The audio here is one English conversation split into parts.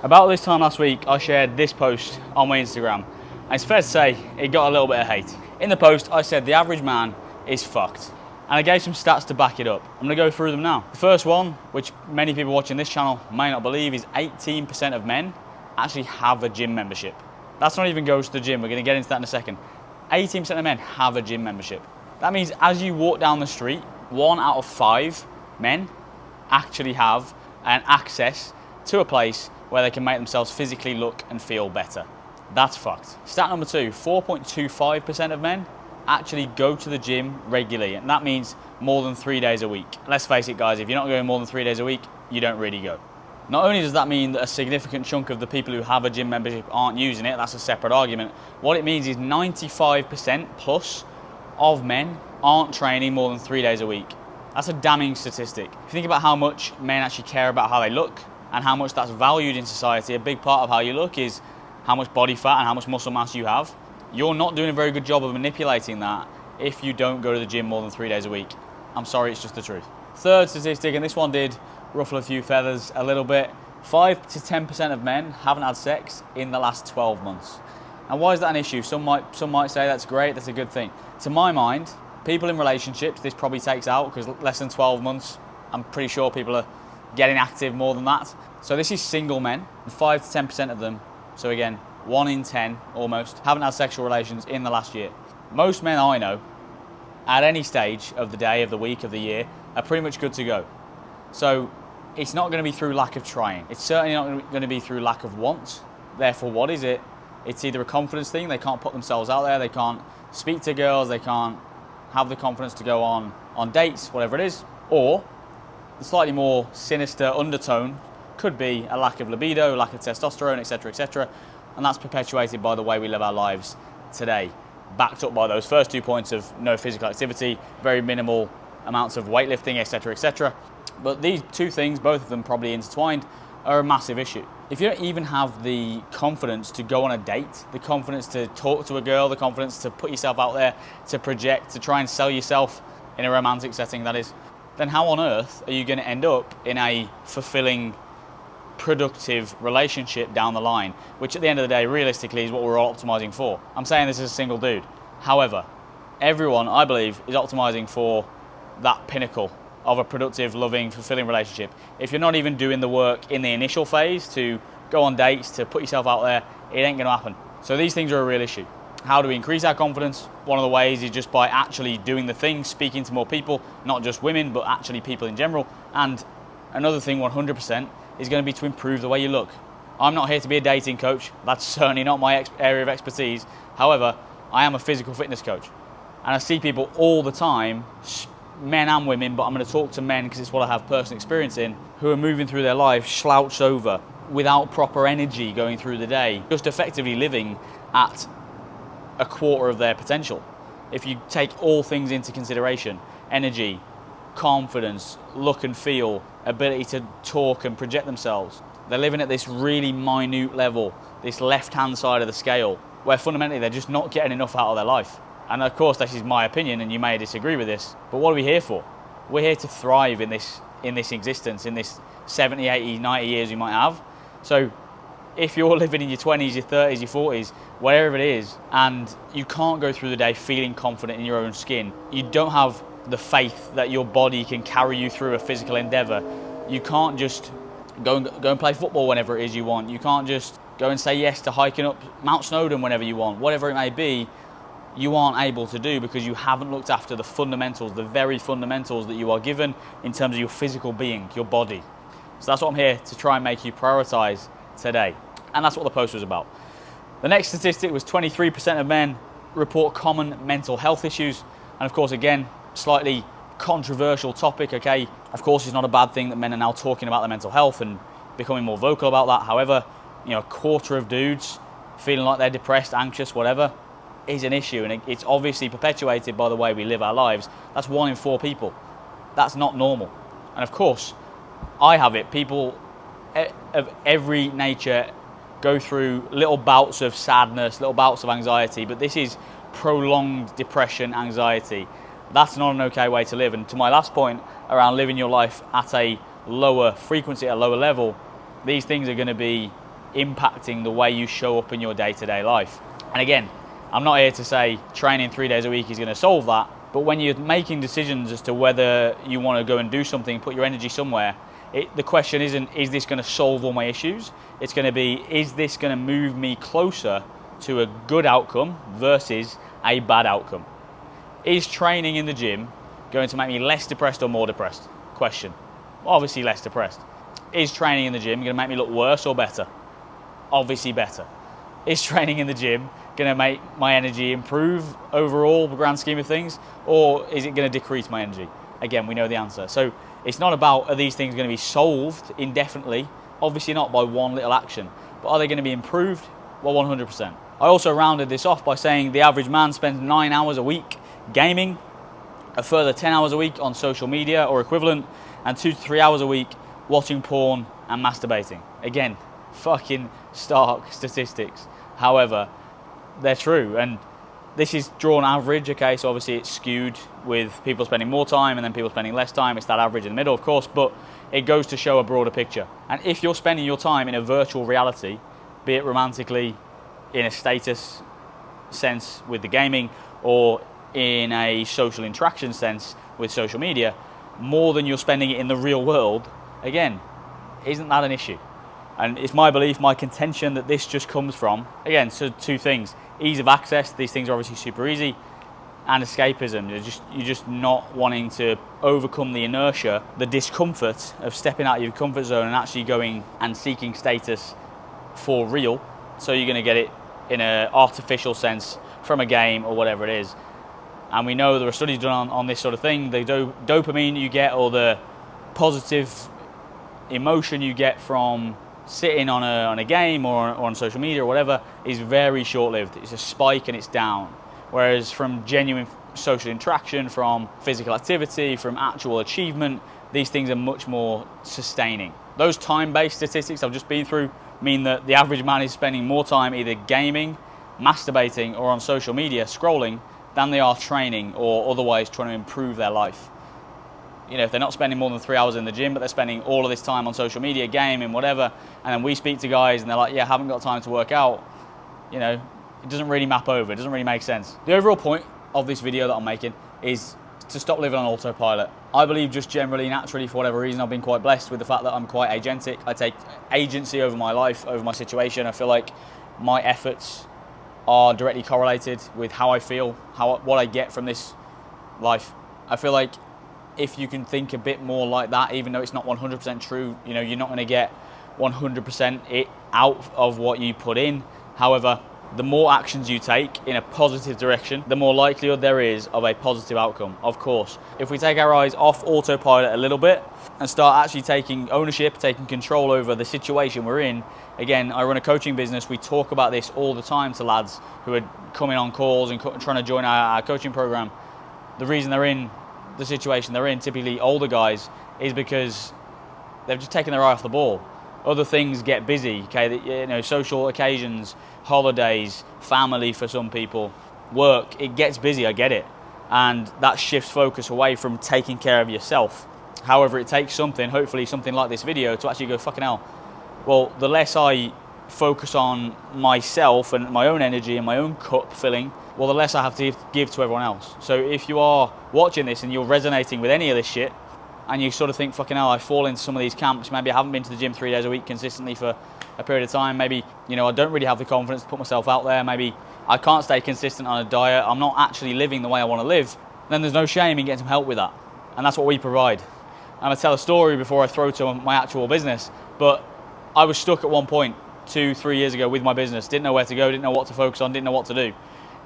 About this time last week, I shared this post on my Instagram, and it's fair to say it got a little bit of hate. In the post, I said the average man is fucked, and I gave some stats to back it up. I'm going to go through them now. The first one, which many people watching this channel may not believe, is 18% of men actually have a gym membership. That's not even goes to the gym. We're going to get into that in a second. 18% of men have a gym membership. That means as you walk down the street, 1 out of 5 men actually have an access to a place where they can make themselves physically look and feel better. That's fucked. Stat number 2, 4.25% of men actually go to the gym regularly, and that means more than 3 days a week. Let's face it, guys, if you're not going more than 3 days a week, you don't really go. Not only does that mean that a significant chunk of the people who have a gym membership aren't using it, that's a separate argument. What it means is 95% plus of men aren't training more than 3 days a week. That's a damning statistic. If you think about how much men actually care about how they look and how much that's valued in society, a big part of how you look is how much body fat and how much muscle mass you have. You're not doing a very good job of manipulating that if you don't go to the gym more than 3 days a week. I'm sorry, it's just the truth. Third statistic, and this one did ruffle a few feathers a little bit, 5 to 10% of men haven't had sex in the last 12 months. And why is that an issue? Some might say that's great, that's a good thing. To my mind, people in relationships, this probably takes out, because less than 12 months, I'm pretty sure people are getting active more than that. So this is single men, 5 to 10% of them, so again, 1 in 10 almost, haven't had sexual relations in the last year. Most men I know, at any stage of the day, of the week, of the year, are pretty much good to go. So it's not going to be through lack of trying. It's certainly not going to be through lack of want. Therefore, what is it? It's either a confidence thing, they can't put themselves out there, they can't speak to girls, they can't have the confidence to go on dates, whatever it is, or the slightly more sinister undertone could be a lack of libido, lack of testosterone, etc., and that's perpetuated by the way we live our lives today, backed up by those first 2 points of no physical activity, very minimal amounts of weightlifting, etc. But these two things, both of them probably intertwined, are a massive issue. If you don't even have the confidence to go on a date, the confidence to talk to a girl, the confidence to put yourself out there, to project, to try and sell yourself in a romantic setting, that is, then how on earth are you going to end up in a fulfilling, productive relationship down the line, which at the end of the day, realistically, is what we're all optimizing for? I'm saying this as a single dude. However, everyone, I believe, is optimizing for that pinnacle of a productive, loving, fulfilling relationship. If you're not even doing the work in the initial phase to go on dates, to put yourself out there, it ain't going to happen. So these things are a real issue. How do we increase our confidence? One of the ways is just by actually doing the thing, speaking to more people, not just women, but actually people in general. And another thing, 100%, is going to be to improve the way you look. I'm not here to be a dating coach. That's certainly not my area of expertise. However, I am a physical fitness coach. And I see people all the time, men and women, but I'm going to talk to men because it's what I have personal experience in, who are moving through their life slouched over, without proper energy going through the day, just effectively living at a quarter of their potential. If you take all things into consideration, energy, confidence, look and feel, ability to talk and project themselves, they're living at this really minute level, this left-hand side of the scale, where fundamentally they're just not getting enough out of their life. And of course, this is my opinion, and you may disagree with this, but what are we here for? We're here to thrive in this existence, in this 70, 80, 90 years we might have. So if you're living in your 20s, your 30s, your 40s, whatever it is, and you can't go through the day feeling confident in your own skin, you don't have the faith that your body can carry you through a physical endeavor, you can't just go and play football whenever it is you want, you can't just go and say yes to hiking up Mount Snowdon whenever you want, whatever it may be, you aren't able to do because you haven't looked after the fundamentals, the very fundamentals that you are given in terms of your physical being, your body. So that's what I'm here to try and make you prioritize today. And that's what the post was about. The next statistic was 23% of men report common mental health issues. And of course, again, slightly controversial topic, okay? Of course, it's not a bad thing that men are now talking about their mental health and becoming more vocal about that. However, a quarter of dudes feeling like they're depressed, anxious, whatever, is an issue. And it's obviously perpetuated by the way we live our lives. That's 1 in 4 people. That's not normal. And of course, I have it. People of every nature go through little bouts of sadness, little bouts of anxiety, but this is prolonged depression, anxiety. That's not an okay way to live. And to my last point around living your life at a lower frequency, at a lower level, these things are going to be impacting the way you show up in your day-to-day life. And again, I'm not here to say training 3 days a week is going to solve that, but when you're making decisions as to whether you want to go and do something, put your energy somewhere, the question isn't, is this going to solve all my issues? It's going to be, is this going to move me closer to a good outcome versus a bad outcome? Is training in the gym going to make me less depressed or more depressed? Question. Obviously less depressed. Is training in the gym going to make me look worse or better? Obviously better. Is training in the gym going to make my energy improve overall, the grand scheme of things, or is it going to decrease my energy? Again, we know the answer. So it's not about, are these things going to be solved indefinitely? Obviously not by one little action, but are they going to be improved? Well, 100%. I also rounded this off by saying the average man spends 9 hours a week gaming, a further 10 hours a week on social media or equivalent, and 2 to 3 hours a week watching porn and masturbating. Again, fucking stark statistics. However, they're true, and this is drawn average, okay, so obviously it's skewed with people spending more time and then people spending less time. It's that average in the middle, of course, but it goes to show a broader picture. And if you're spending your time in a virtual reality, be it romantically, in a status sense with the gaming, or in a social interaction sense with social media, more than you're spending it in the real world, again, isn't that an issue? And it's my belief, my contention, that this just comes from, again, so 2 things. Ease of access, these things are obviously super easy, and escapism. You're just not wanting to overcome the inertia, the discomfort of stepping out of your comfort zone and actually going and seeking status for real. So you're going to get it in an artificial sense from a game or whatever it is. And we know there are studies done on this sort of thing. The dopamine you get, or the positive emotion you get from sitting on a game or on social media or whatever, is very short-lived. It's a spike and it's down. Whereas from genuine social interaction, from physical activity, from actual achievement, these things are much more sustaining. Those time-based statistics I've just been through mean that the average man is spending more time either gaming, masturbating, or on social media scrolling than they are training or otherwise trying to improve their life. You know, if they're not spending more than 3 hours in the gym, but they're spending all of this time on social media, gaming, whatever, and then we speak to guys and they're like, yeah, I haven't got time to work out, you know, it doesn't really map over, it doesn't really make sense. The overall point of this video that I'm making is to stop living on autopilot. I believe just generally, naturally, for whatever reason, I've been quite blessed with the fact that I'm quite agentic. I take agency over my life, over my situation. I feel like my efforts are directly correlated with how I feel, what I get from this life. I feel like if you can think a bit more like that, even though it's not 100% true, you know, you're not going to get 100% it out of what you put in. However, the more actions you take in a positive direction, the more likelihood there is of a positive outcome, of course. If we take our eyes off autopilot a little bit and start actually taking ownership, taking control over the situation we're in. Again, I run a coaching business. We talk about this all the time to lads who are coming on calls and trying to join our coaching program. The reason they're in the situation they're in, typically older guys, is because they've just taken their eye off the ball. Other things get busy, okay? You know, social occasions, holidays, family for some people, work, it gets busy, I get it. And that shifts focus away from taking care of yourself. However, it takes something, hopefully something like this video, to actually go, fucking hell, well, the less I focus on myself and my own energy and my own cup filling, well, the less I have to give to everyone else. So if you are watching this and you're resonating with any of this shit, and you sort of think, fucking hell, I fall into some of these camps, maybe I haven't been to the gym 3 days a week consistently for a period of time, maybe, you know, I don't really have the confidence to put myself out there, maybe I can't stay consistent on a diet, I'm not actually living the way I want to live, then there's no shame in getting some help with that. And that's what we provide. I'm going to tell a story before I throw to my actual business, but I was stuck at one point 2-3 years ago with my business, didn't know where to go, didn't know what to focus on, didn't know what to do.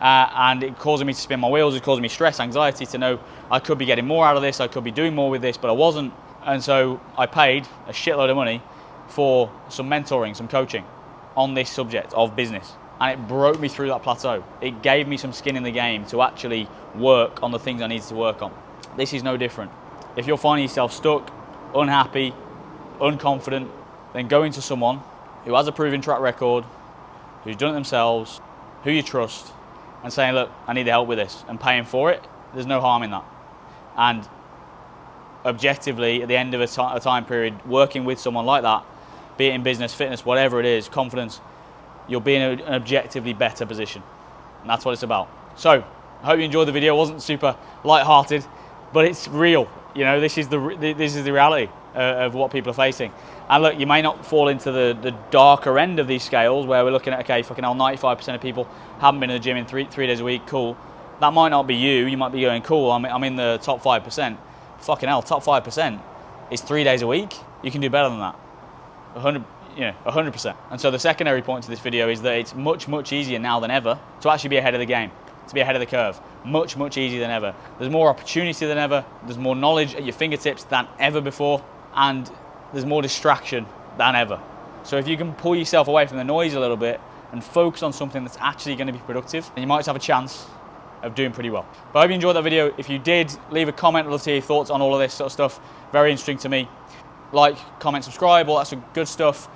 And it caused me to spin my wheels, it caused me stress, anxiety to know I could be getting more out of this, I could be doing more with this, but I wasn't. And so I paid a shitload of money for some mentoring, some coaching on this subject of business. And it broke me through that plateau. It gave me some skin in the game to actually work on the things I needed to work on. This is no different. If you're finding yourself stuck, unhappy, unconfident, then go into someone who has a proven track record, who's done it themselves, who you trust, and saying, look, I need the help with this, and paying for it. There's no harm in that. And objectively, at the end of a time period, working with someone like that, be it in business, fitness, whatever it is, confidence, you'll be in an objectively better position. And that's what it's about. So, I hope you enjoyed the video. It wasn't super light-hearted, but it's real. You know, this is the reality of what people are facing. And look, you may not fall into the darker end of these scales where we're looking at, okay, fucking hell, 95% of people haven't been in the gym in three days a week, cool. That might not be you. You might be going, cool, I'm in the top 5%. Fucking hell, top 5% is 3 days a week. You can do better than that. 100%. And so the secondary point to this video is that it's much, much easier now than ever to actually be ahead of the game, to be ahead of the curve. Much, much easier than ever. There's more opportunity than ever. There's more knowledge at your fingertips than ever before. And there's more distraction than ever. So if you can pull yourself away from the noise a little bit and focus on something that's actually going to be productive, then you might just have a chance of doing pretty well. But I hope you enjoyed that video. If you did, leave a comment. I'd love to hear your thoughts on all of this sort of stuff. Very interesting to me. Like, comment, subscribe, all that sort of good stuff.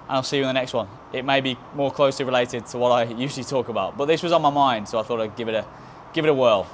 And I'll see you in the next one. It may be more closely related to what I usually talk about, but this was on my mind, so I thought I'd give it a whirl.